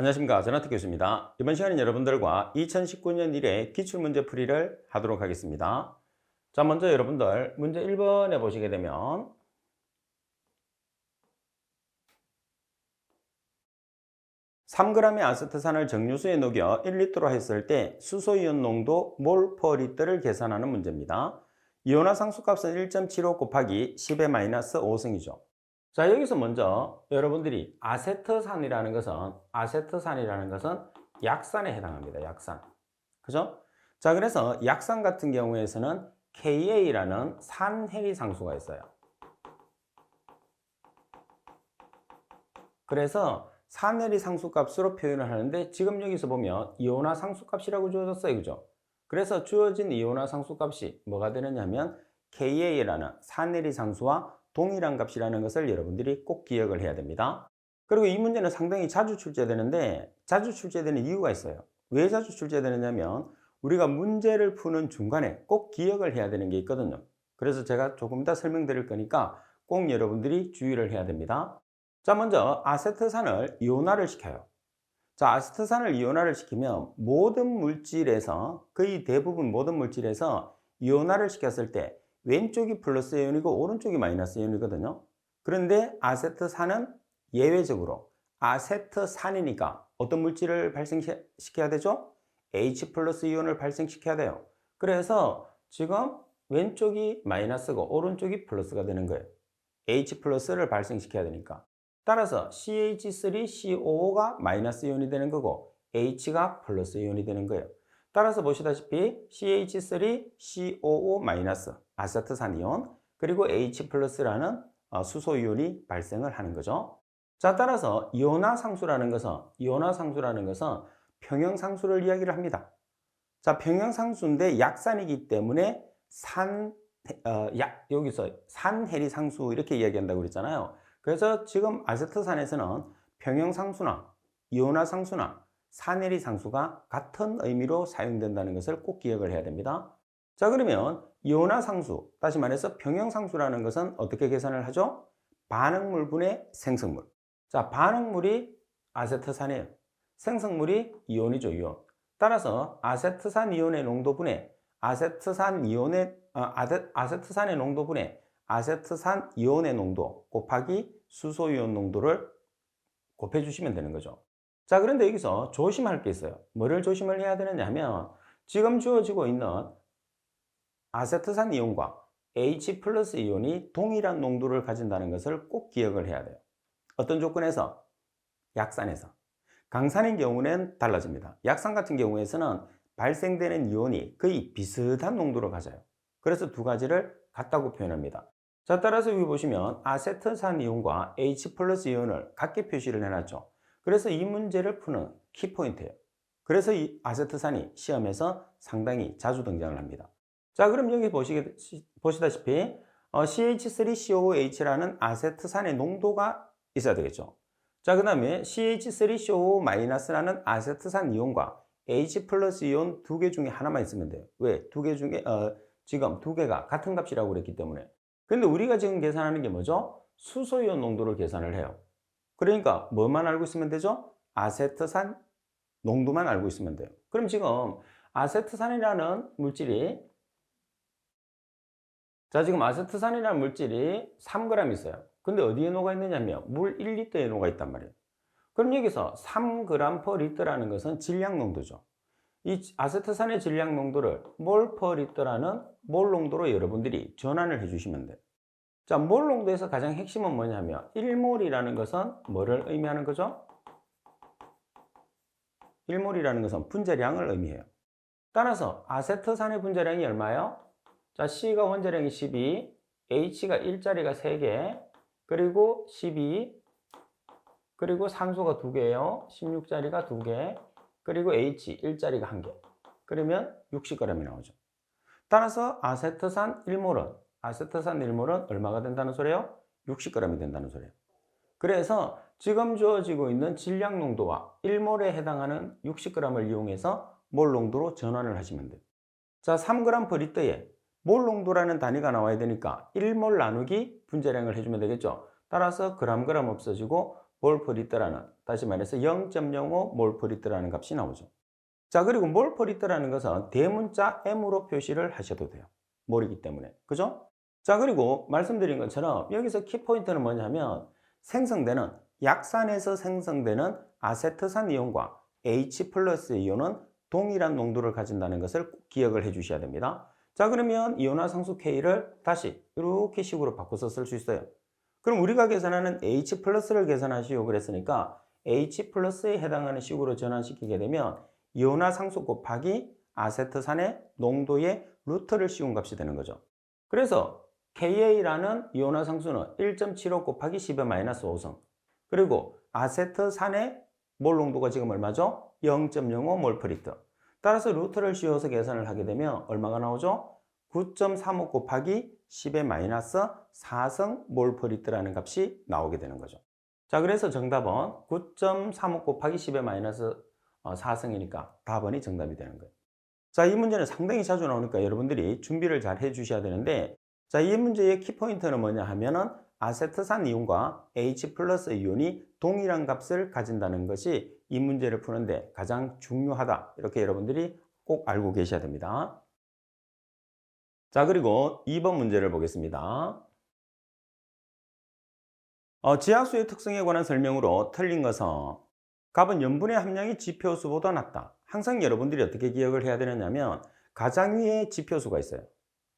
안녕하십니까. 전하트 교수입니다. 이번 시간엔 여러분들과 2019년 1회 기출문제 풀이를 하도록 하겠습니다. 자, 먼저 여러분들 문제 1번에 보시게 되면 3g의 아세트산을 정류수에 녹여 1리터로 했을 때 수소이온 농도 몰 퍼 리터를 계산하는 문제입니다. 이온화 상수값은 1.75 곱하기 10의 마이너스 5승이죠. 자, 여기서 먼저 여러분들이 아세트산이라는 것은 약산에 해당합니다. 약산. 그죠? 자, 그래서 약산 같은 경우에서는 Ka라는 산해리 상수가 있어요. 그래서 산해리 상수값으로 표현을 하는데 지금 여기서 보면 이온화 상수값이라고 주어졌어요. 그죠? 그래서 주어진 이온화 상수값이 뭐가 되느냐 하면 Ka라는 산해리 상수와 동일한 값이라는 것을 여러분들이 꼭 기억을 해야 됩니다. 그리고 이 문제는 상당히 자주 출제되는데 자주 출제되는 이유가 있어요. 왜 자주 출제되느냐면 우리가 문제를 푸는 중간에 꼭 기억을 해야 되는 게 있거든요. 그래서 제가 조금 이따 설명드릴 거니까 꼭 여러분들이 주의를 해야 됩니다. 자, 먼저 아세트산을 이온화를 시켜요. 자, 아세트산을 이온화를 시키면 모든 물질에서 거의 대부분 모든 물질에서 이온화를 시켰을 때 왼쪽이 플러스 이온이고 오른쪽이 마이너스 이온이거든요. 그런데 아세트산은 예외적으로 아세트산이니까 어떤 물질을 발생시켜야 되죠? H 플러스 이온을 발생시켜야 돼요. 그래서 지금 왼쪽이 마이너스고 오른쪽이 플러스가 되는 거예요. H 플러스를 발생시켜야 되니까. 따라서 CH3COO가 마이너스 이온이 되는 거고 H가 플러스 이온이 되는 거예요. 따라서 보시다시피 CH3COO 마이너스 아세트산 이온 그리고 H 플러스라는 수소 이온이 발생을 하는 거죠. 자, 따라서 이온화 상수라는 것은 평형상수를 이야기를 합니다. 자, 평형상수인데 약산이기 때문에 여기서 산해리 상수 이렇게 이야기한다고 그랬잖아요. 그래서 지금 아세트산에서는 평형상수나 이온화상수나 산해리 상수가 같은 의미로 사용된다는 것을 꼭 기억을 해야 됩니다. 자, 그러면 이온화상수, 다시 말해서 평형상수라는 것은 어떻게 계산을 하죠? 반응물 분의 생성물. 자, 반응물이 아세트산이에요. 생성물이 이온이죠, 이온. 따라서 아세트산 이온의 농도분의 아세트산 이온의 농도 곱하기 수소 이온 농도를 곱해주시면 되는 거죠. 자, 그런데 여기서 조심할 게 있어요. 뭐를 조심을 해야 되느냐 하면 지금 주어지고 있는 아세트산 이온과 H 플러스 이온이 동일한 농도를 가진다는 것을 꼭 기억을 해야 돼요. 어떤 조건에서? 약산에서. 강산인 경우는 달라집니다. 약산 같은 경우에서는 발생되는 이온이 거의 비슷한 농도를 가져요. 그래서 두 가지를 같다고 표현합니다. 자, 따라서 여기 보시면 아세트산 이온과 H 플러스 이온을 같게 표시를 해놨죠. 그래서 이 문제를 푸는 키포인트예요. 그래서 이 아세트산이 시험에서 상당히 자주 등장을 합니다. 자, 그럼 여기 보시다시피 CH3COOH라는 아세트산의 농도가 있어야 되겠죠. 자, 그 다음에 CH3COO-라는 아세트산 이온과 H 플러스 이온 두 개 중에 하나만 있으면 돼요. 왜? 두 개 중에 지금 두 개가 같은 값이라고 그랬기 때문에. 근데 우리가 지금 계산하는 게 뭐죠? 수소이온 농도를 계산을 해요. 그러니까 뭐만 알고 있으면 되죠? 아세트산 농도만 알고 있으면 돼요. 그럼 지금 아세트산이라는 물질이 지금 아세트산이라는 물질이 3g 있어요. 근데 어디에 녹아 있느냐면 물 1리터에 녹아 있단 말이에요. 그럼 여기서 3g per 리터라는 것은 질량 농도죠. 이 아세트산의 질량 농도를 몰 퍼 리터라는 몰 농도로 여러분들이 전환을 해주시면 돼요. 자, 몰 농도에서 가장 핵심은 뭐냐면 1몰이라는 것은 뭐를 의미하는 거죠? 1몰이라는 것은 분자량을 의미해요. 따라서 아세트산의 분자량이 얼마예요? 자, C가 원자량이 12, H가 1자리가 3개, 그리고 12, 그리고 산소가 2개예요. 16자리가 2개, 그리고 H 1자리가 1개. 그러면 60g이 나오죠. 따라서 아세트산 1몰은 얼마가 된다는 소리예요? 60g이 된다는 소리예요. 그래서 지금 주어지고 있는 질량 농도와 1몰에 해당하는 60g을 이용해서 몰 농도로 전환을 하시면 돼요. 자, 3g per 리터에 몰 농도라는 단위가 나와야 되니까 1몰 나누기 분자량을 해주면 되겠죠. 따라서 그램 없어지고 몰프리터라는, 다시 말해서 0.05 몰프리터라는 값이 나오죠. 자, 그리고 몰프리터라는 것은 대문자 M으로 표시를 하셔도 돼요. 몰이기 때문에. 그죠? 자, 그리고 말씀드린 것처럼 여기서 키포인트는 뭐냐면 생성되는, 약산에서 생성되는 아세트산 이온과 H 플러스 이온은 동일한 농도를 가진다는 것을 꼭 기억을 해 주셔야 됩니다. 자, 그러면 이온화상수 K를 다시 이렇게 식으로 바꿔서 쓸 수 있어요. 그럼 우리가 계산하는 H 플러스를 계산하시오 그랬으니까 H 플러스에 해당하는 식으로 전환시키게 되면 이온화상수 곱하기 아세트산의 농도의 루트를 씌운 값이 되는 거죠. 그래서 KA라는 이온화상수는 1.75 곱하기 10의 마이너스 5성, 그리고 아세트산의 몰 농도가 지금 얼마죠? 0.05 몰프리터. 따라서 루트를 씌워서 계산을 하게 되면 얼마가 나오죠? 9.35 곱하기 10의 마이너스 4성 몰프리터라는 값이 나오게 되는 거죠. 자, 그래서 정답은 9.35 곱하기 10의 마이너스 4성이니까 답은이 정답이 되는 거예요. 자, 이 문제는 상당히 자주 나오니까 여러분들이 준비를 잘 해 주셔야 되는데, 자, 이 문제의 키포인트는 뭐냐 하면은 아세트산 이온과 H 플러스 이온이 동일한 값을 가진다는 것이 이 문제를 푸는데 가장 중요하다. 이렇게 여러분들이 꼭 알고 계셔야 됩니다. 자, 그리고 2번 문제를 보겠습니다. 지하수의 특성에 관한 설명으로 틀린 것은 값은 염분의 함량이 지표수보다 낮다. 항상 여러분들이 어떻게 기억을 해야 되느냐면 가장 위에 지표수가 있어요.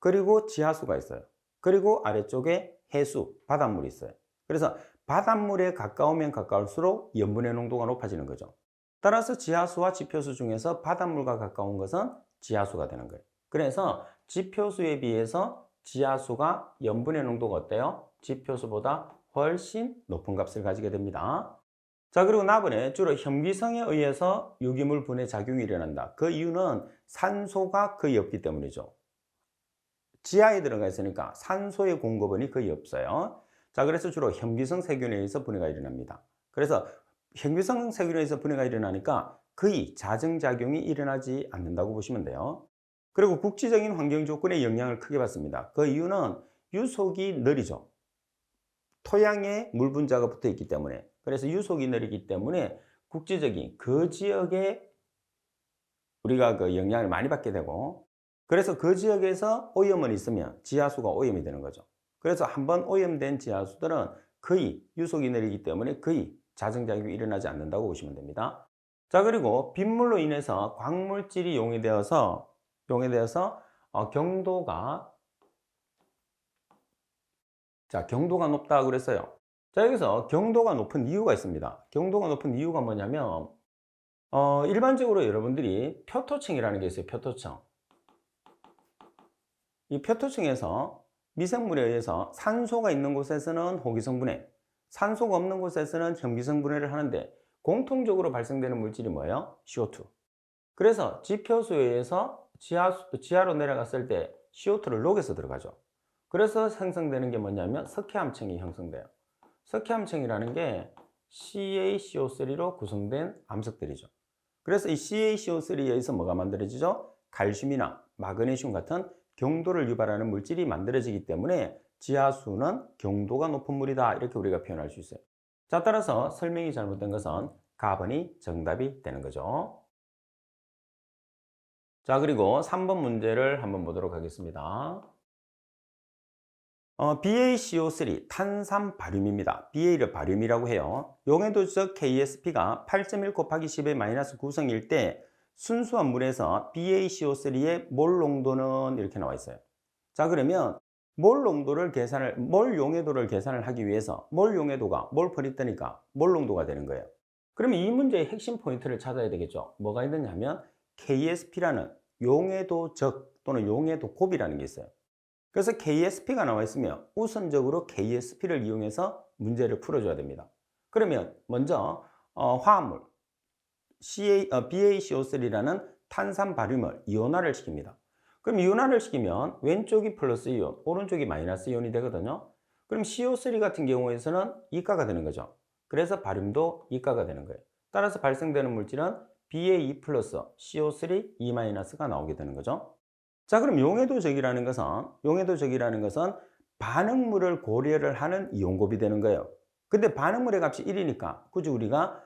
그리고 지하수가 있어요. 그리고 아래쪽에 해수, 바닷물이 있어요. 그래서 바닷물에 가까우면 가까울수록 염분의 농도가 높아지는 거죠. 따라서 지하수와 지표수 중에서 바닷물과 가까운 것은 지하수가 되는 거예요. 그래서 지표수에 비해서 지하수가 염분의 농도가 어때요? 지표수보다 훨씬 높은 값을 가지게 됩니다. 자, 그리고 나번에 주로 현기성에 의해서 유기물 분해 작용이 일어난다. 그 이유는 산소가 거의 없기 때문이죠. 지하에 들어가 있으니까 산소의 공급원이 거의 없어요. 자, 그래서 주로 현기성 세균에 의해서 분해가 일어납니다. 그래서 현기성 세균에 의해서 분해가 일어나니까 거의 자정작용이 일어나지 않는다고 보시면 돼요. 그리고 국지적인 환경 조건에 영향을 크게 받습니다. 그 이유는 유속이 느리죠. 토양에 물 분자가 붙어 있기 때문에. 그래서 유속이 느리기 때문에 국지적인 그 지역에 우리가 그 영향을 많이 받게 되고, 그래서 그 지역에서 오염은 있으면 지하수가 오염이 되는 거죠. 그래서 한번 오염된 지하수들은 거의 유속이 느리기 때문에 거의 자정작용이 일어나지 않는다고 보시면 됩니다. 자, 그리고 빗물로 인해서 광물질이 용해되어서 경도가 높다고 그랬어요. 자, 여기서 경도가 높은 이유가 있습니다. 경도가 높은 이유가 뭐냐면 일반적으로 여러분들이 표토층이라는 게 있어요. 표토층. 이 표토층에서 미생물에 의해서 산소가 있는 곳에서는 호기성 분해, 산소가 없는 곳에서는 현기성 분해를 하는데 공통적으로 발생되는 물질이 뭐예요? CO2. 그래서 지표수에 의해서 지하로 내려갔을 때 CO2를 녹여서 들어가죠. 그래서 생성되는 게 뭐냐면 석회암층이 형성돼요. 석회암층이라는 게 CaCO3로 구성된 암석들이죠. 그래서 이 CaCO3에 의해서 뭐가 만들어지죠? 칼슘이나 마그네슘 같은 경도를 유발하는 물질이 만들어지기 때문에 지하수는 경도가 높은 물이다. 이렇게 우리가 표현할 수 있어요. 자, 따라서 설명이 잘못된 것은 가번이 정답이 되는 거죠. 자, 그리고 3번 문제를 한번 보도록 하겠습니다. BaCO3 탄산 바륨입니다. BA를 바륨이라고 해요. 용해도적 KSP가 8.1 곱하기 10의 마이너스 9성일 때 순수한 물에서 BaCO3의 몰 농도는 이렇게 나와 있어요. 자, 그러면 몰 용해도를 계산을 하기 위해서 몰 용해도가 몰프리터니까 몰 농도가 되는 거예요. 그러면 이 문제의 핵심 포인트를 찾아야 되겠죠. 뭐가 있느냐 하면 KSP라는 용해도적 또는 용해도 곱이라는 게 있어요. 그래서 KSP가 나와 있으면 우선적으로 KSP를 이용해서 문제를 풀어줘야 됩니다. 그러면 먼저 화합물 BaCO3라는 탄산 바륨을 이온화를 시킵니다. 그럼 이온화를 시키면 왼쪽이 플러스 이온, 오른쪽이 마이너스 이온이 되거든요. 그럼 CO3 같은 경우에서는 이가가 되는 거죠. 그래서 바륨도 이가가 되는 거예요. 따라서 발생되는 물질은 BA2 플러스 CO3 2-가 나오게 되는 거죠. 자, 그럼 용해도적이라는 것은 반응물을 고려를 하는 이온곱이 되는 거예요. 근데 반응물의 값이 1이니까 굳이 우리가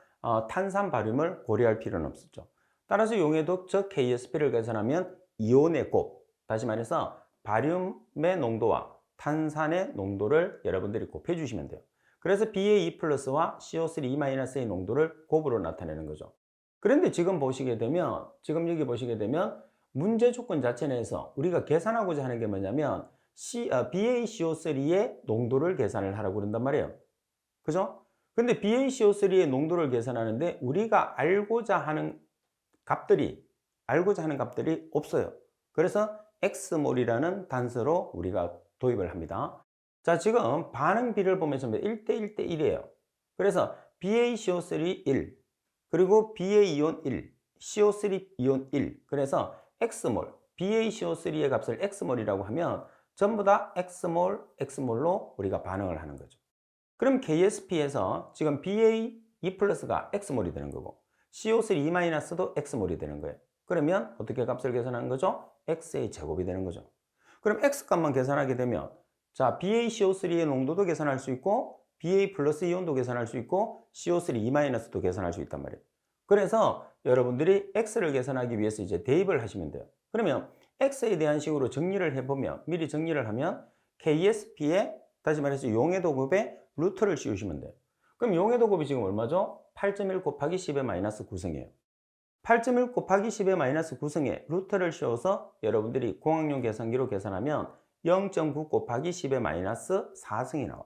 탄산 바륨을 고려할 필요는 없었죠. 따라서 용해 독적 KSP를 계산하면 이온의 곱, 다시 말해서 바륨의 농도와 탄산의 농도를 여러분들이 곱해 주시면 돼요. 그래서 BA2 플러스와 CO3-의 농도를 곱으로 나타내는 거죠. 그런데 지금 여기 보시게 되면 문제 조건 자체 내에서 우리가 계산하고자 하는 게 뭐냐면 BaCO3의 농도를 계산을 하라고 그런단 말이에요. 그죠? 근데 BaCO3의 농도를 계산하는데 우리가 알고자 하는 값들이 없어요. 그래서 X몰이라는 단서로 우리가 도입을 합니다. 자, 지금 반응비를 보면 전부 1대 1대 1이에요. 그래서 BaCO3 1, 그리고 Ba이온 1, CO3 이온 1. 그래서 X몰, BaCO3의 값을 X몰이라고 하면 전부 다 X몰로 우리가 반응을 하는 거죠. 그럼 KSP에서 지금 BA2 플러스가 X몰이 되는 거고 CO3-도 X몰이 되는 거예요. 그러면 어떻게 값을 계산하는 거죠? X의 제곱이 되는 거죠. 그럼 X값만 계산하게 되면 자, BaCO3의 농도도 계산할 수 있고 BA 플러스 이온도 계산할 수 있고 CO3-도 계산할 수 있단 말이에요. 그래서 여러분들이 X를 계산하기 위해서 이제 대입을 하시면 돼요. 그러면 X에 대한 식으로 정리를 해보면 미리 정리를 하면 KSP에 다시 말해서 용해도 곱에 루트를 씌우시면 돼요. 그럼 용해도 곱이 지금 얼마죠? 8.1 곱하기 10의 마이너스 9승이에요. 8.1 곱하기 10의 마이너스 9승에 루트를 씌워서 여러분들이 공학용 계산기로 계산하면 0.9 곱하기 10의 마이너스 4승이 나와.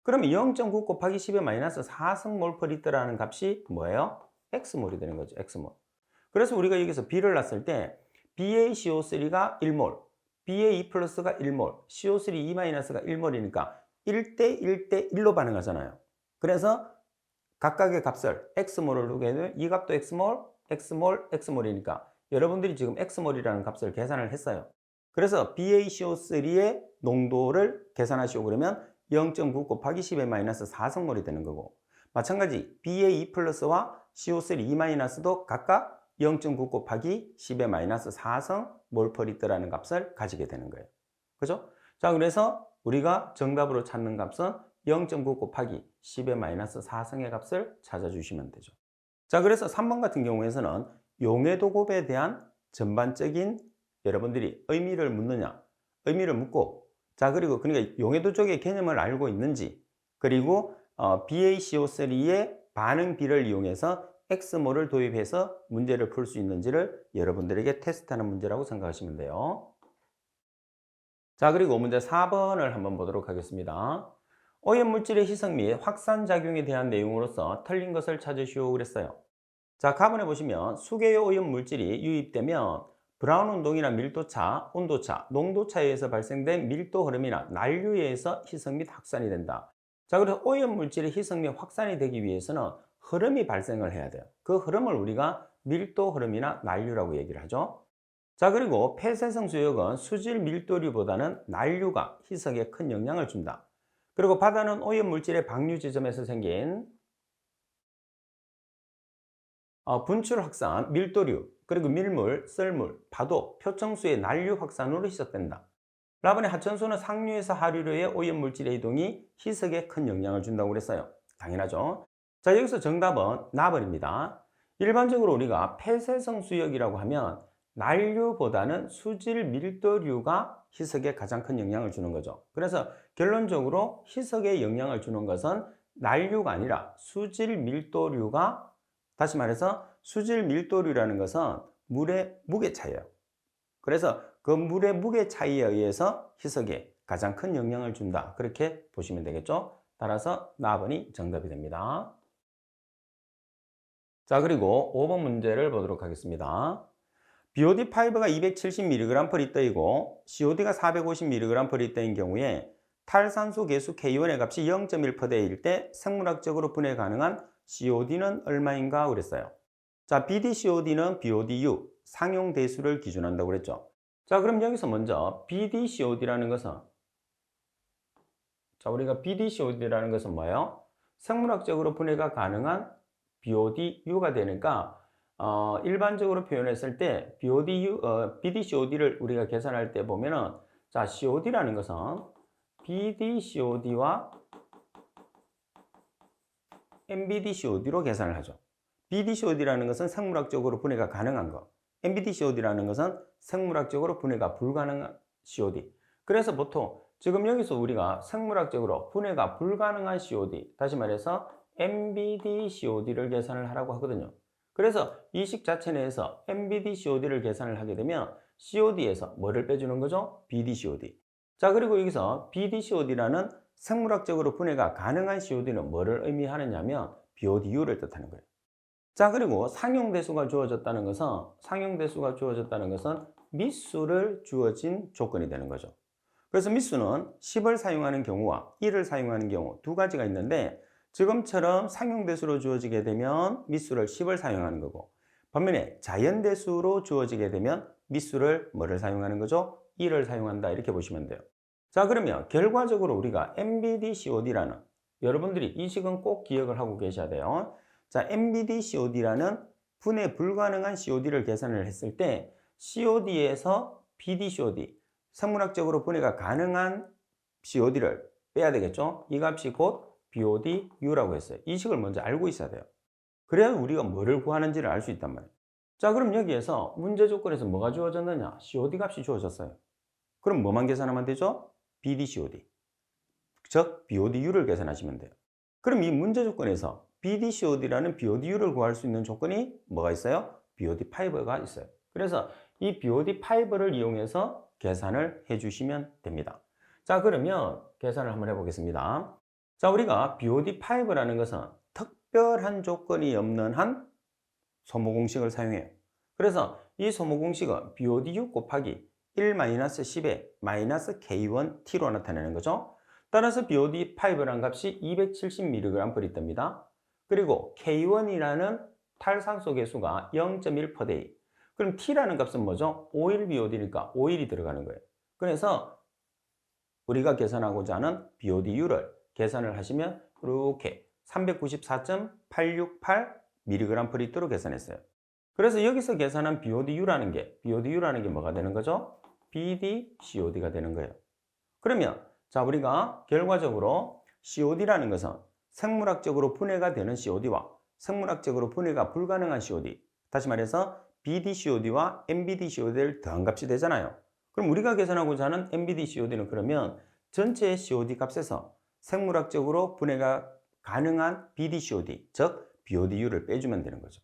그러면 0.9 곱하기 10의 마이너스 4승 몰퍼리터라는 값이 뭐예요? X몰이 되는 거죠. X몰. 그래서 우리가 여기서 B를 놨을 때 BaCO3가 1몰, BA2 플러스가 1몰, CO3-가 1몰이니까 1대 1대 1로 반응하잖아요. 그래서 각각의 값을 X몰을 두게 되면 이 값도 X몰이니까 여러분들이 지금 X몰이라는 값을 계산을 했어요. 그래서 BaCO3의 농도를 계산하시오 그러면 0.9 곱하기 10의 마이너스 4승몰이 되는 거고 마찬가지 BA2 플러스와 CO3-도 각각 0.9 곱하기 10의 마이너스 4승 몰퍼리터라는 값을 가지게 되는 거예요. 그죠? 자, 그래서 우리가 정답으로 찾는 값은 0.9 곱하기 10의 마이너스 4승의 값을 찾아주시면 되죠. 자, 그래서 3번 같은 경우에서는 용해도 곱에 대한 전반적인 여러분들이 의미를 묻고 자, 그리고 그러니까 용해도 쪽의 개념을 알고 있는지 그리고 BaCO3의 반응비를 이용해서 X몰을 도입해서 문제를 풀 수 있는지를 여러분들에게 테스트하는 문제라고 생각하시면 돼요. 자, 그리고 문제 4번을 한번 보도록 하겠습니다. 오염물질의 희석 및 확산작용에 대한 내용으로서 틀린 것을 찾으시오 그랬어요. 자, 가번에 보시면 수개의 오염물질이 유입되면 브라운 운동이나 밀도차, 온도차, 농도차에 의해서 발생된 밀도 흐름이나 난류에 의해서 희석 및 확산이 된다. 자, 그래서 오염물질의 희석 및 확산이 되기 위해서는 흐름이 발생을 해야 돼요. 그 흐름을 우리가 밀도 흐름이나 난류라고 얘기를 하죠. 자, 그리고 폐쇄성 수역은 수질 밀도류보다는 난류가 희석에 큰 영향을 준다. 그리고 바다는 오염물질의 방류 지점에서 생긴 분출 확산, 밀도류, 그리고 밀물, 썰물, 파도, 표층수의 난류 확산으로 희석된다. 라번의 하천수는 상류에서 하류로의 오염물질의 이동이 희석에 큰 영향을 준다고 그랬어요. 당연하죠. 자, 여기서 정답은 나번입니다. 일반적으로 우리가 폐쇄성 수역이라고 하면 난류보다는 수질 밀도류가 희석에 가장 큰 영향을 주는 거죠. 그래서 결론적으로 희석에 영향을 주는 것은 난류가 아니라 수질 밀도류가 다시 말해서 수질 밀도류라는 것은 물의 무게 차이예요. 그래서 그 물의 무게 차이에 의해서 희석에 가장 큰 영향을 준다. 그렇게 보시면 되겠죠. 따라서 나번이 정답이 됩니다. 자, 그리고 5번 문제를 보도록 하겠습니다. BOD5가 270mg/L이고 COD가 450mg/L인 경우에 탈산소 계수 K1의 값이 0.1%일 때 생물학적으로 분해 가능한 COD는 얼마인가 그랬어요. 자, BDCOD는 BODU, 상용 대수를 기준한다고 그랬죠. 자, 그럼 여기서 먼저 BDCOD라는 것은 우리가 BDCOD라는 것은 뭐예요? 생물학적으로 분해가 가능한 BODU가 되니까 일반적으로 표현했을 때 BDCOD를 우리가 계산할 때 보면은 자, COD라는 것은 BDCOD와 MbDCOD로 계산을 하죠. BdCOD라는 것은 생물학적으로 분해가 가능한 거. MbDCOD라는 것은 생물학적으로 분해가 불가능한 COD. 그래서 보통 지금 여기서 우리가 생물학적으로 분해가 불가능한 COD, 다시 말해서 MbDCOD를 계산을 하라고 하거든요. 그래서 이 식 자체 내에서 MbDCOD를 계산을 하게 되면 COD에서 뭐를 빼주는 거죠? BdCOD. 자, 그리고 여기서 BdCOD라는 생물학적으로 분해가 가능한 COD는 뭐를 의미하느냐면 BODU를 뜻하는 거예요. 자, 그리고 상용대수가 주어졌다는 것은 미수를 주어진 조건이 되는 거죠. 그래서 미수는 10을 사용하는 경우와 1을 사용하는 경우 두 가지가 있는데 지금처럼 상용대수로 주어지게 되면 미수를 10을 사용하는 거고 반면에 자연대수로 주어지게 되면 미수를 뭐를 사용하는 거죠? 1을 사용한다 이렇게 보시면 돼요. 자, 그러면 결과적으로 우리가 MbDCOD라는 여러분들이 이 식은 꼭 기억을 하고 계셔야 돼요. 자, MbDCOD라는 분해 불가능한 COD를 계산을 했을 때 COD에서 BdCOD, 생물학적으로 분해가 가능한 COD를 빼야 되겠죠? 이 값이 곧 BODU라고 했어요. 이 식을 먼저 알고 있어야 돼요. 그래야 우리가 뭐를 구하는지를 알 수 있단 말이에요. 자, 그럼 여기에서 문제 조건에서 뭐가 주어졌느냐? COD 값이 주어졌어요. 그럼 뭐만 계산하면 되죠? BdCOD, 즉 BODU를 계산하시면 돼요. 그럼 이 문제 조건에서 BdCOD라는 BODU를 구할 수 있는 조건이 뭐가 있어요? BOD5가 있어요. 그래서 이 BOD5를 이용해서 계산을 해주시면 됩니다. 자, 그러면 계산을 한번 해보겠습니다. 자, 우리가 BOD5라는 것은 특별한 조건이 없는 한 소모공식을 사용해요. 그래서 이 소모공식은 BODU 곱하기 1-10의 -K1T로 나타내는 거죠. 따라서 BOD5라는 값이 270mg/L입니다. 그리고 K1이라는 탈산소 계수가 0.1/day. 그럼 T라는 값은 뭐죠? 오일 BOD니까 오일이 들어가는 거예요. 그래서 우리가 계산하고자 하는 BODU를 계산을 하시면 이렇게 394.868mg/L로 계산했어요. 그래서 여기서 계산한 BODU라는 게 뭐가 되는 거죠? BdCOD가 되는 거예요. 그러면 자, 우리가 결과적으로 COD라는 것은 생물학적으로 분해가 되는 COD와 생물학적으로 분해가 불가능한 COD, 다시 말해서 BdCOD와 MbDCOD를 더한 값이 되잖아요. 그럼 우리가 계산하고자 하는 MbDCOD는 그러면 전체 COD 값에서 생물학적으로 분해가 가능한 BdCOD, 즉 BODU를 빼주면 되는 거죠.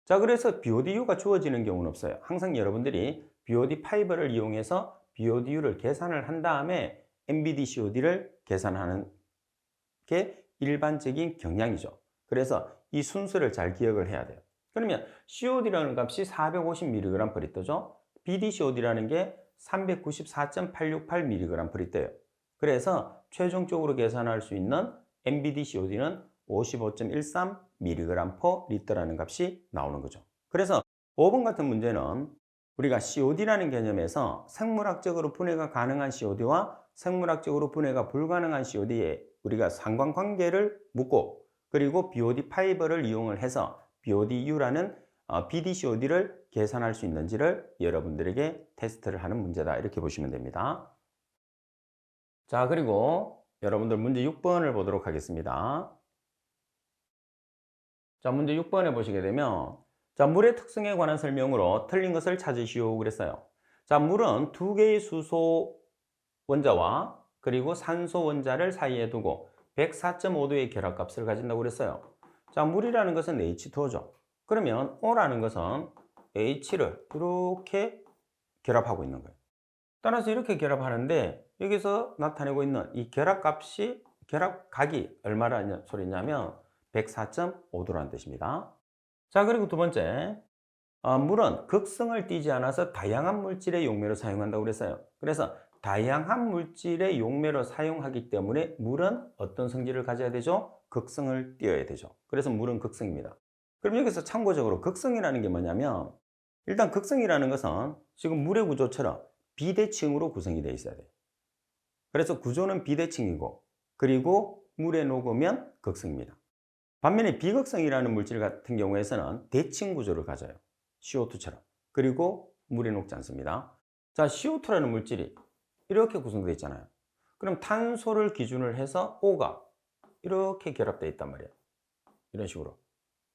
자, 그래서 BODU가 주어지는 경우는 없어요. 항상 여러분들이 BOD5를 이용해서 BODU를 계산을 한 다음에 MbDCOD를 계산하는 게 일반적인 경향이죠. 그래서 이 순서를 잘 기억을 해야 돼요. 그러면 COD라는 값이 450mg/L죠. BdCOD라는 게 394.868mg/L예요. 그래서 최종적으로 계산할 수 있는 MbDCOD는 55.13mg/L라는 값이 나오는 거죠. 그래서 5번 같은 문제는 우리가 COD라는 개념에서 생물학적으로 분해가 가능한 COD와 생물학적으로 분해가 불가능한 COD에 우리가 상관관계를 묻고 그리고 BOD5를 이용을 해서 BODU라는 BdCOD를 계산할 수 있는지를 여러분들에게 테스트를 하는 문제다 이렇게 보시면 됩니다. 자, 그리고 여러분들 문제 6번을 보도록 하겠습니다. 자, 문제 6번에 보시게 되면 자, 물의 특성에 관한 설명으로 틀린 것을 찾으시오 그랬어요. 자, 물은 두 개의 수소 원자와 그리고 산소 원자를 사이에 두고 104.5도의 결합값을 가진다고 그랬어요. 자, 물이라는 것은 H2O죠. 그러면 O라는 것은 H를 이렇게 결합하고 있는 거예요. 따라서 이렇게 결합하는데 여기서 나타내고 있는 이 결합각이 얼마라는 소리냐면 104.5도라는 뜻입니다. 자, 그리고 두 번째, 물은 극성을 띠지 않아서 다양한 물질의 용매로 사용한다고 그랬어요. 그래서 다양한 물질의 용매로 사용하기 때문에 물은 어떤 성질을 가져야 되죠? 극성을 띠어야 되죠. 그래서 물은 극성입니다. 그럼 여기서 참고적으로 극성이라는 게 뭐냐면 일단 극성이라는 것은 지금 물의 구조처럼 비대칭으로 구성이 되어 있어야 돼요. 그래서 구조는 비대칭이고 그리고 물에 녹으면 극성입니다. 반면에 비극성이라는 물질 같은 경우에서는 대칭 구조를 가져요. CO2처럼. 그리고 물에 녹지 않습니다. 자, CO2라는 물질이 이렇게 구성되어 있잖아요. 그럼 탄소를 기준으로 해서 O가 이렇게 결합되어 있단 말이에요. 이런 식으로.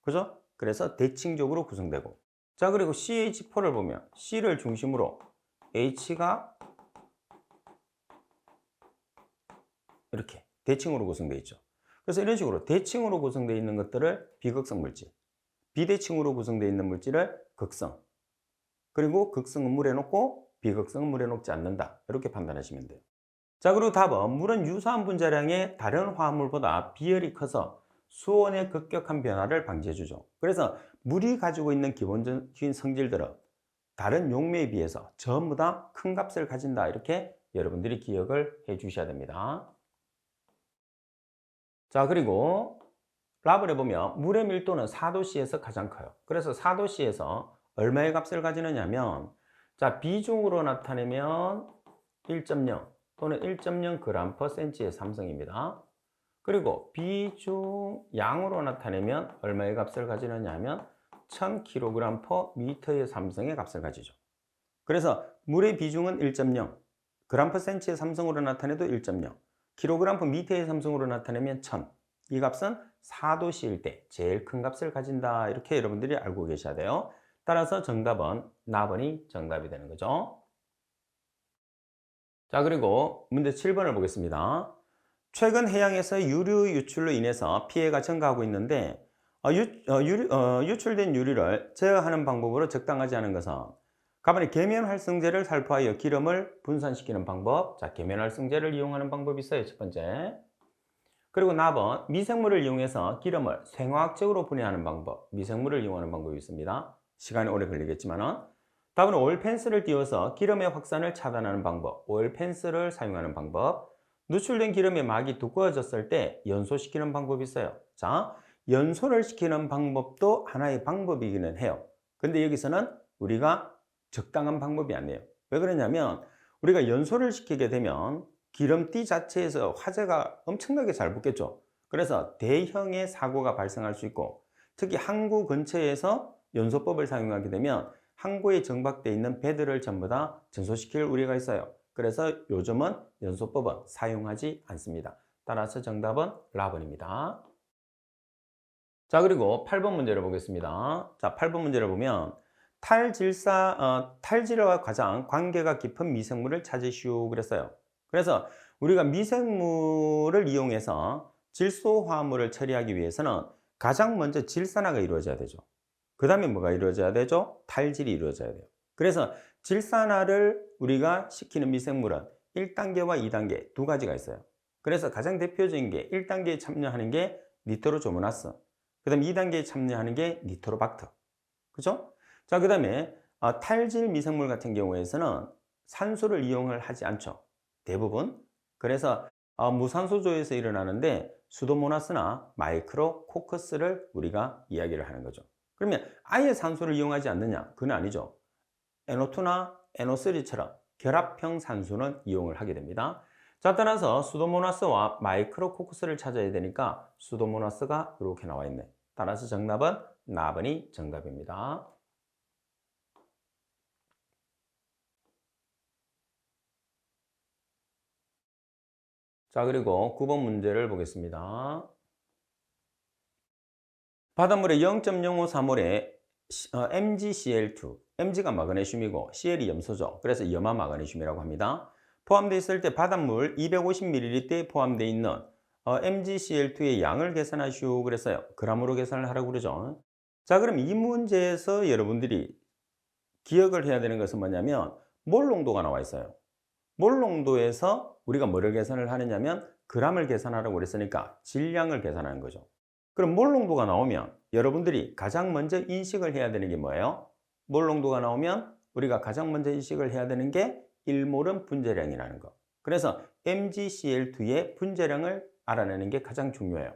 그죠? 그래서 대칭적으로 구성되고. 자, 그리고 CH4를 보면 C를 중심으로 H가 이렇게 대칭으로 구성되어 있죠. 그래서 이런 식으로 대칭으로 구성되어 있는 것들을 비극성 물질, 비대칭으로 구성되어 있는 물질을 극성, 그리고 극성은 물에 녹고 비극성은 물에 녹지 않는다. 이렇게 판단하시면 돼요. 자, 그리고 답은 물은 유사한 분자량의 다른 화합물보다 비열이 커서 수온의 급격한 변화를 방지해주죠. 그래서 물이 가지고 있는 기본적인 성질들은 다른 용매에 비해서 전부 다 큰 값을 가진다. 이렇게 여러분들이 기억을 해 주셔야 됩니다. 자, 그리고 랍을 해보면 물의 밀도는 4도씨에서 가장 커요. 그래서 4도씨에서 얼마의 값을 가지느냐 하면, 자, 비중으로 나타내면 1.0 또는 1.0g/cm의 삼성입니다. 그리고 비중 양으로 나타내면 얼마의 값을 가지느냐 하면 1000kg/m의 삼성의 값을 가지죠. 그래서 물의 비중은 1.0, g/cm의 삼성으로 나타내도 1.0, kg/m의 삼성으로 나타내면 1000. 이 값은 4도씨일 때 제일 큰 값을 가진다. 이렇게 여러분들이 알고 계셔야 돼요. 따라서 정답은 나번이 정답이 되는 거죠. 자, 그리고 문제 7번을 보겠습니다. 최근 해양에서 유류 유출로 인해서 피해가 증가하고 있는데 유출된 유류를 제어하는 방법으로 적당하지 않은 것은 가만히 계면활성제를 살포하여 기름을 분산시키는 방법. 자, 계면활성제를 이용하는 방법이 있어요. 첫 번째. 그리고 나번 미생물을 이용해서 기름을 생화학적으로 분해하는 방법. 미생물을 이용하는 방법이 있습니다. 시간이 오래 걸리겠지만은. 답은 오일펜스를 띄워서 기름의 확산을 차단하는 방법. 오일펜스를 사용하는 방법. 누출된 기름의 막이 두꺼워졌을 때 연소시키는 방법이 있어요. 자, 연소를 시키는 방법도 하나의 방법이기는 해요. 근데 여기서는 우리가 적당한 방법이 아니에요. 왜 그러냐면 우리가 연소를 시키게 되면 기름띠 자체에서 화재가 엄청나게 잘 붙겠죠. 그래서 대형의 사고가 발생할 수 있고, 특히 항구 근처에서 연소법을 사용하게 되면 항구에 정박되어 있는 배들을 전부 다 전소시킬 우려가 있어요. 그래서 요즘은 연소법은 사용하지 않습니다. 따라서 정답은 라번입니다. 자, 그리고 8번 문제를 보겠습니다. 자, 8번 문제를 보면 탈질과 가장 관계가 깊은 미생물을 찾으시오 그랬어요. 그래서 우리가 미생물을 이용해서 질소 화합물을 처리하기 위해서는 가장 먼저 질산화가 이루어져야 되죠. 그 다음에 뭐가 이루어져야 되죠? 탈질이 이루어져야 돼요. 그래서 질산화를 우리가 시키는 미생물은 1단계와 2단계 두 가지가 있어요. 그래서 가장 대표적인 게 1단계에 참여하는 게 니트로조모나스, 그 다음에 2단계에 참여하는 게 니트로박터. 그죠? 자, 그 다음에 탈질 미생물 같은 경우에서는 산소를 이용을 하지 않죠. 대부분. 그래서 무산소조에서 일어나는데 수도모나스나 마이크로코커스를 우리가 이야기를 하는 거죠. 그러면 아예 산소를 이용하지 않느냐? 그건 아니죠. NO2나 NO3처럼 결합형 산소는 이용을 하게 됩니다. 자, 따라서 수도모나스와 마이크로코커스를 찾아야 되니까 수도모나스가 이렇게 나와 있네. 따라서 정답은 나번이 정답입니다. 자, 그리고 9번 문제를 보겠습니다. 바닷물에 0.053몰의 MgCl2, Mg가 마그네슘이고 Cl이 염소죠. 그래서 염화 마그네슘이라고 합니다. 포함되어 있을 때 바닷물 250ml에 포함되어 있는 MgCl2의 양을 계산하시오 그랬어요. 그람으로 계산을 하라고 그러죠. 자, 그럼 이 문제에서 여러분들이 기억을 해야 되는 것은 뭐냐면 몰 농도가 나와 있어요. 몰 농도에서 우리가 뭐를 계산을 하느냐면 그람을 계산하라고 그랬으니까 질량을 계산하는 거죠. 그럼 몰 농도가 나오면 여러분들이 가장 먼저 인식을 해야 되는 게 뭐예요? 몰 농도가 나오면 우리가 가장 먼저 인식을 해야 되는 게 1몰은 분자량이라는 거. 그래서 MgCl2의 분자량을 알아내는 게 가장 중요해요.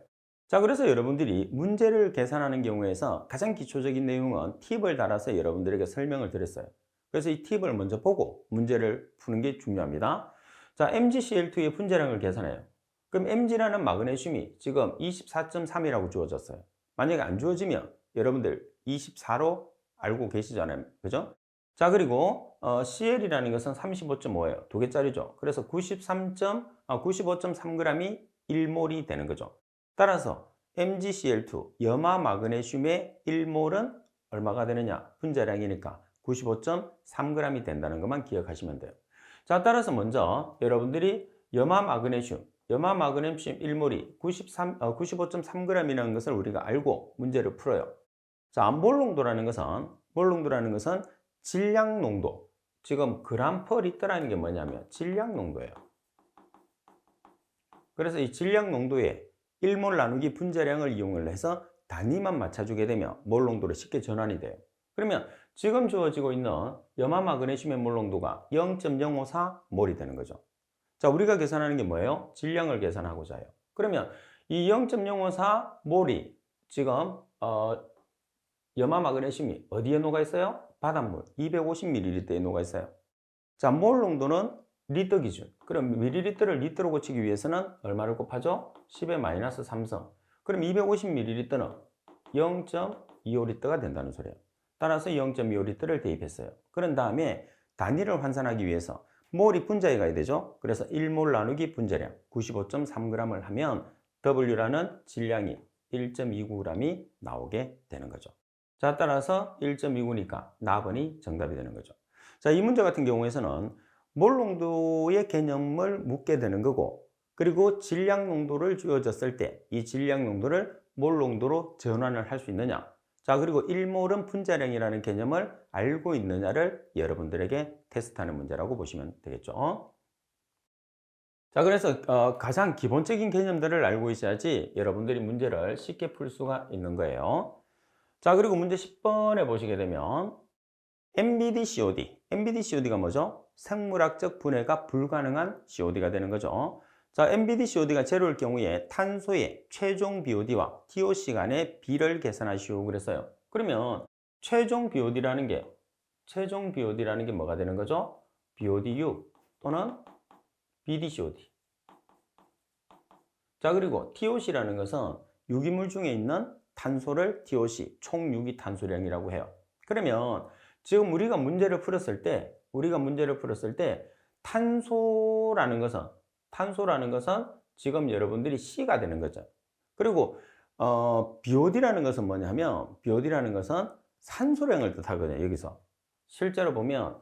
자, 그래서 여러분들이 문제를 계산하는 경우에서 가장 기초적인 내용은 팁을 달아서 여러분들에게 설명을 드렸어요. 그래서 이 팁을 먼저 보고 문제를 푸는 게 중요합니다. 자, MgCl2의 분자량을 계산해요. 그럼 Mg라는 마그네슘이 지금 24.3이라고 주어졌어요. 만약에 안 주어지면 여러분들 24로 알고 계시잖아요. 그죠? 자, 그리고 CL이라는 것은 35.5예요. 두 개짜리죠. 그래서 95.3g이 1몰이 되는 거죠. 따라서 MgCl2 염화 마그네슘의 1몰은 얼마가 되느냐? 분자량이니까 95.3g이 된다는 것만 기억하시면 돼요. 자, 따라서 먼저 여러분들이 염화 마그네슘 1몰이 95.3g이라는 것을 우리가 알고 문제를 풀어요. 자, 몰농도라는 것은 질량 농도. 지금 그램 퍼 리터라는 게 뭐냐면 질량 농도예요. 그래서 이 질량 농도에 1몰 나누기 분자량을 이용을 해서 단위만 맞춰주게 되면 몰 농도로 쉽게 전환이 돼요. 그러면 지금 주어지고 있는 염화 마그네슘의 몰 농도가 0.054몰이 되는 거죠. 자, 우리가 계산하는 게 뭐예요? 질량을 계산하고자 해요. 그러면 이 0.054몰이 지금 염화 마그네슘이 어디에 녹아 있어요? 바닷물 250ml에 녹아 있어요. 자, 몰 농도는 리터 기준. 그럼 밀리리터를 리터로 고치기 위해서는 얼마를 곱하죠? 10의 마이너스 3성. 그럼 250ml는 0.25L가 된다는 소리예요. 따라서 0.25L를 대입했어요. 그런 다음에 단위를 환산하기 위해서 몰이 분자에 가야 되죠. 그래서 1몰 나누기 분자량 95.3g을 하면 W라는 질량이 1.29g이 나오게 되는 거죠. 자, 따라서 1.29니까 나번이 정답이 되는 거죠. 자, 이 문제 같은 경우에서는 몰 농도의 개념을 묻게 되는 거고, 그리고 질량 농도를 주어졌을 때 이 질량 농도를 몰 농도로 전환을 할 수 있느냐. 자, 그리고 1몰은 분자량이라는 개념을 알고 있느냐를 여러분들에게 테스트하는 문제라고 보시면 되겠죠. 자, 그래서 가장 기본적인 개념들을 알고 있어야지 여러분들이 문제를 쉽게 풀 수가 있는 거예요. 자, 그리고 문제 10번에 보시게 되면 MbD-COD가 뭐죠? 생물학적 분해가 불가능한 COD가 되는 거죠. 자, MbD-COD가 제로일 경우에 탄소의 최종 BOD와 TOC 간의 비를 계산하시오 그랬어요. 그러면 최종 BOD라는 게 뭐가 되는 거죠? BODU 또는 BDCOD. 자, 그리고 TOC라는 것은 유기물 중에 있는 탄소를 TOC, 총 유기탄소량이라고 해요. 그러면 지금 우리가 문제를 풀었을 때 탄소라는 것은 지금 여러분들이 C가 되는 거죠. 그리고 BOD라는 것은 뭐냐면 BOD라는 것은 산소량을 뜻하거든요. 여기서 실제로 보면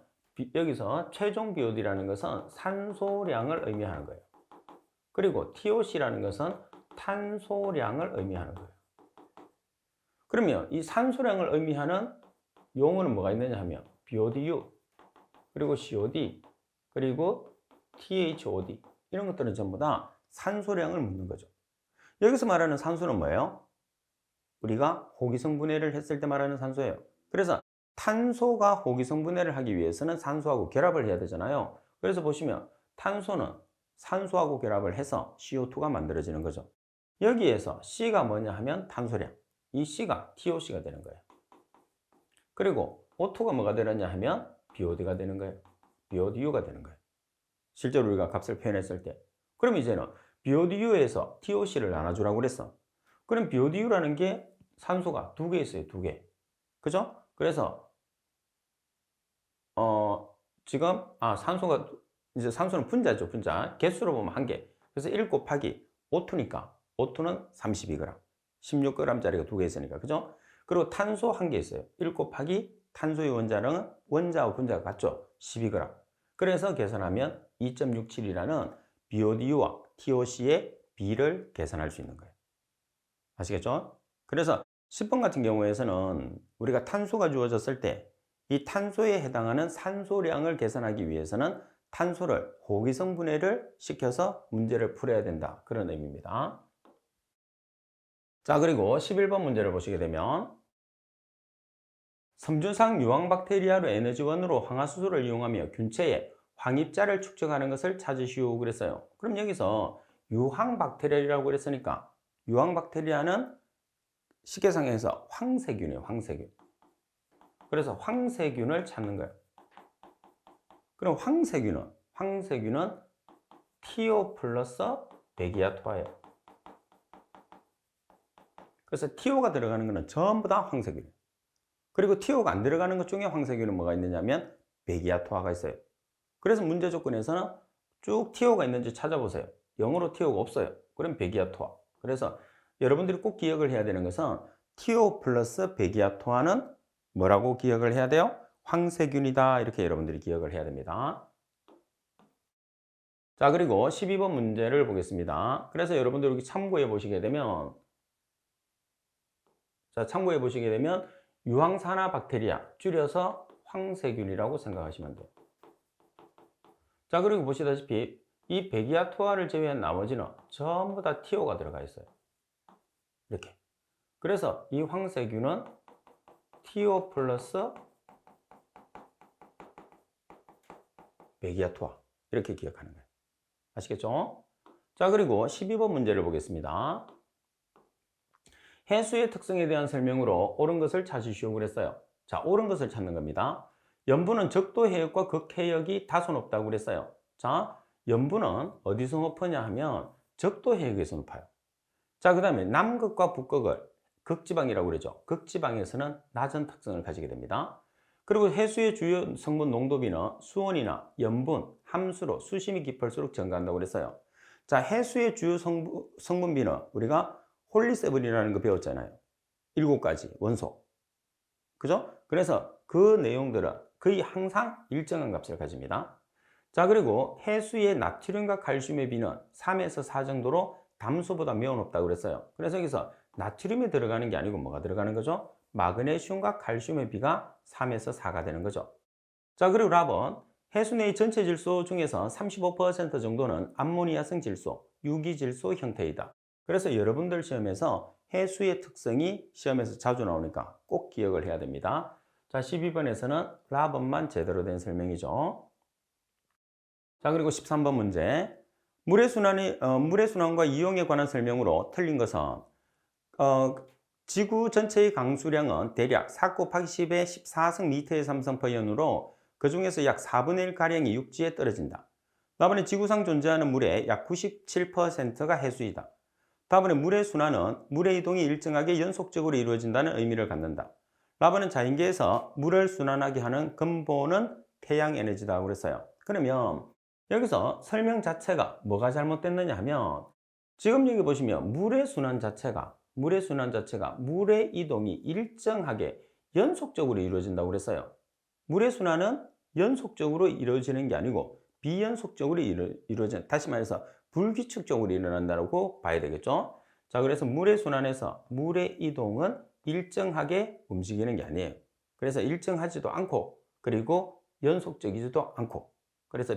여기서 최종 BOD라는 것은 산소량을 의미하는 거예요. 그리고 TOC라는 것은 탄소량을 의미하는 거예요. 그러면 이 산소량을 의미하는 용어는 뭐가 있느냐 하면 BODU, 그리고 COD, 그리고 THOD 이런 것들은 전부 다 산소량을 묻는 거죠. 여기서 말하는 산소는 뭐예요? 우리가 호기성 분해를 했을 때 말하는 산소예요. 그래서 탄소가 호기성 분해를 하기 위해서는 산소하고 결합을 해야 되잖아요. 그래서 보시면 탄소는 산소하고 결합을 해서 CO2가 만들어지는 거죠. 여기에서 C가 뭐냐 하면 탄소량, 이 C가 TOC가 되는 거예요. 그리고 O2가 뭐가 되느냐 하면 BOD가 되는 거예요. BODU가 되는 거예요. 실제로 우리가 값을 표현했을 때. 그럼 이제는 BODU에서 TOC를 나눠주라고 그랬어. 그럼 BODU라는 게 산소가 2개 있어요. 2개. 그죠? 그래서 지금 산소는 분자죠. 분자. 개수로 보면 1개. 그래서 1 곱하기 O2니까 O2는 32g. 16g짜리가 2개 있으니까. 그죠? 그리고 탄소 1개 있어요. 1 곱하기 탄소의 원자량은 원자와 분자가 같죠? 12g. 그래서 계산하면 2.67이라는 BODU와 TOC의 비를 계산할 수 있는 거예요. 아시겠죠? 그래서 10번 같은 경우에서는 우리가 탄소가 주어졌을 때 이 탄소에 해당하는 산소량을 계산하기 위해서는 탄소를 호기성 분해를 시켜서 문제를 풀어야 된다. 그런 의미입니다. 자, 그리고 11번 문제를 보시게 되면 섬유상 유황박테리아로 에너지원으로 황화수소를 이용하며 균체의 황입자를 축적하는 것을 찾으시오 그랬어요. 그럼 여기서 유황박테리아라고 그랬으니까 유황박테리아는 식계상에서 황세균이에요. 황세균. 그래서 황세균을 찾는 거예요. 그럼 황세균은 TO 플러스 베기아토아예요. 그래서 TO가 들어가는 것은 전부 다 황세균이에요. 그리고 TO가 안 들어가는 것 중에 황세균은 뭐가 있느냐면 베기아토아가 있어요. 그래서 문제 조건에서는 쭉 TO가 있는지 찾아보세요. 영어로 TO가 없어요. 그럼 베기아토아. 그래서 여러분들이 꼭 기억을 해야 되는 것은 TO 플러스 백이아토화는 뭐라고 기억을 해야 돼요? 황세균이다. 이렇게 여러분들이 기억을 해야 됩니다. 자, 그리고 12번 문제를 보겠습니다. 그래서 여러분들 여기 참고해 보시게 되면, 자, 참고해 보시게 되면 유황산화 박테리아, 줄여서 황세균이라고 생각하시면 돼요. 자, 그리고 보시다시피 이 백이아토화를 제외한 나머지는 전부 다 TO가 들어가 있어요. 이렇게. 그래서 이 황세균은 TO 플러스 백이아토화, 이렇게 기억하는 거예요. 아시겠죠? 자, 그리고 12번 문제를 보겠습니다. 해수의 특성에 대한 설명으로 옳은 것을 찾으시오 그랬어요. 자, 옳은 것을 찾는 겁니다. 염분은 적도 해역과 극해역이 다소 높다고 그랬어요. 자, 염분은 어디서 높으냐 하면 적도 해역에서 높아요. 자, 그 다음에 남극과 북극을 극지방이라고 그러죠. 극지방에서는 낮은 특성을 가지게 됩니다. 그리고 해수의 주요 성분 농도비는 수온이나 염분, 함수로 수심이 깊을수록 증가한다고 그랬어요. 자, 해수의 주요 성분비는 우리가 홀리세븐이라는 거 배웠잖아요. 7가지 원소. 그죠? 그래서 그 내용들은 거의 항상 일정한 값을 가집니다. 자, 그리고 해수의 나트륨과 칼슘의 비는 3에서 4 정도로 담수보다 매우 높다고 그랬어요. 그래서 여기서 나트륨이 들어가는 게 아니고 뭐가 들어가는 거죠? 마그네슘과 칼슘의 비가 3에서 4가 되는 거죠. 자, 그리고 랍은 해수 내의 전체 질소 중에서 35% 정도는 암모니아성 질소, 유기질소 형태이다. 그래서 여러분들 시험에서 해수의 특성이 시험에서 자주 나오니까 꼭 기억을 해야 됩니다. 자, 12번에서는 랍은만 제대로 된 설명이죠. 자, 그리고 13번 문제. 물의 순환과 이용에 관한 설명으로 틀린 것은 지구 전체의 강수량은 대략 4 곱하기 10의 14성 미터의 삼성퍼이온으로 그 중에서 약 4분의 1가량이 육지에 떨어진다. 다음에 지구상 존재하는 물의 약 97%가 해수이다. 다음에 물의 순환은 물의 이동이 일정하게 연속적으로 이루어진다는 의미를 갖는다. 라버는 자연계에서 물을 순환하게 하는 근본은 태양 에너지다 그랬어요. 그러면 여기서 설명 자체가 뭐가 잘못됐느냐 하면 지금 여기 보시면 물의 순환 자체가 물의 이동이 일정하게 연속적으로 이루어진다고 그랬어요. 물의 순환은 연속적으로 이루어지는 게 아니고 비연속적으로 이루어지는, 다시 말해서 불규칙적으로 일어난다고 봐야 되겠죠. 자, 그래서 물의 순환에서 물의 이동은 일정하게 움직이는 게 아니에요. 그래서 일정하지도 않고 그리고 연속적이지도 않고, 그래서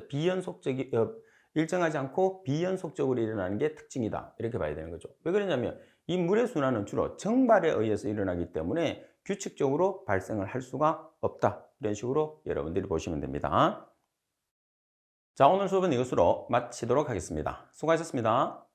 일정하지 않고 비연속적으로 일어나는 게 특징이다, 이렇게 봐야 되는 거죠. 왜 그러냐면 이 물의 순환은 주로 정발에 의해서 일어나기 때문에 규칙적으로 발생을 할 수가 없다, 이런 식으로 여러분들이 보시면 됩니다. 자, 오늘 수업은 이것으로 마치도록 하겠습니다. 수고하셨습니다.